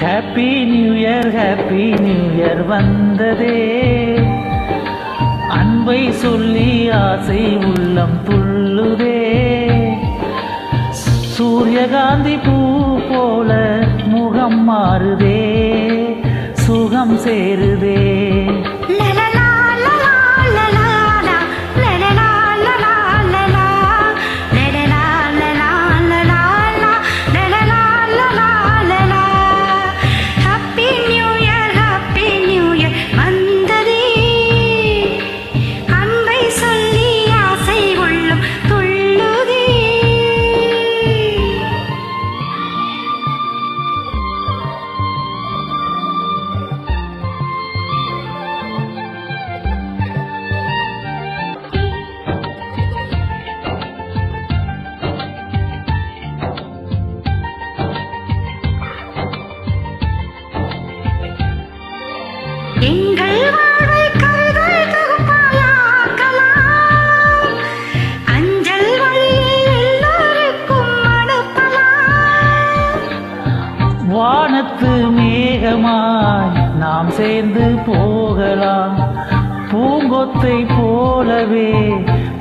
Happy new year வந்ததே, அன்பை சொல்லி ஆசை உள்ளம் துள்ளுதே. சூரியகாந்தி பூ போல முகம் மாறுதே, சுகம் சேருதே. எங்கள் வாழ்வை கவிதை தொகுப்பாயாக்கலாம், அஞ்சல் வழியில் எல்லோருக்கும் அனுப்பலாம். வானத்து மேகமாய் நாம் சேர்ந்து போகலாம், பூங்கொத்தை போலவே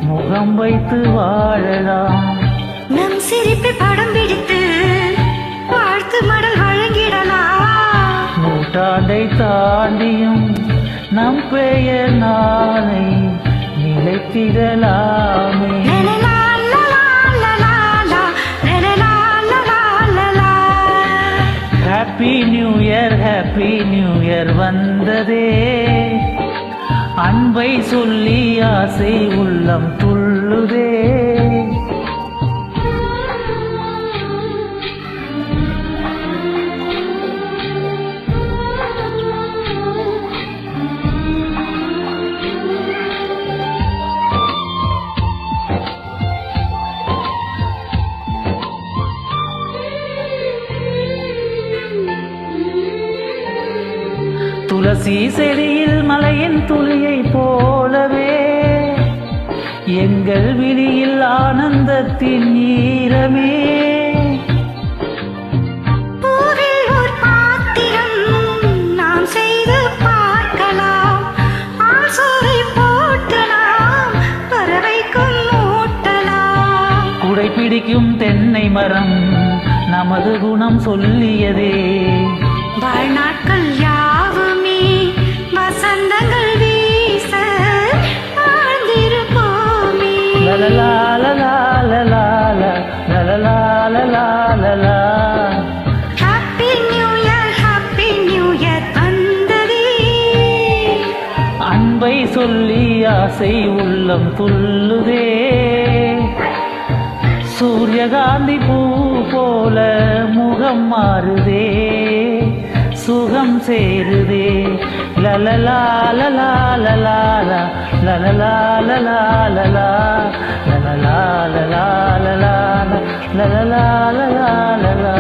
முகம் வைத்து வாழலாம். நம் சிரிப்பை படம் பிடித்து வாழ்த்து மடல் வழங்கிடலாம். நூற்றாண்டை தாண்டியும் நம் பெயர் நாளை நிலைத்திடலாமே. ஹாப்பி நியூ இயர் வந்ததே, அன்பை சொல்லி ஆசை உள்ளம் துள்ளுதே. துளசி செடியில் மலையின் துளியை போலவே எங்கள் விழியில் ஆனந்தத்தின் ஈரமே. பூவில் ஒரு பாத்திரம் நாம் செய்து பார்க்கலாம், ஆசோரை போட்டு நாம் பறவைக்கும் ஊட்டலாம். குடை பிடிக்கும் தென்னை மரம் நமது குணம் சொல்லியதே. வாழ்நாட்கள் யாவுமே வசந்தங்கள் வீச வாழ்ந்திருப்போமே. ஹாப்பி நியூ இயர் வந்ததே, அன்பை சொல்லி ஆசை உள்ளம் துள்ளுதே. சூரியகாந்தி பூ போல முகம் மாறுதே, சுகம் சேருதே. லலலா லலா லலா லலலா லலா லலா லலலா லலா லலா லலலா லலா.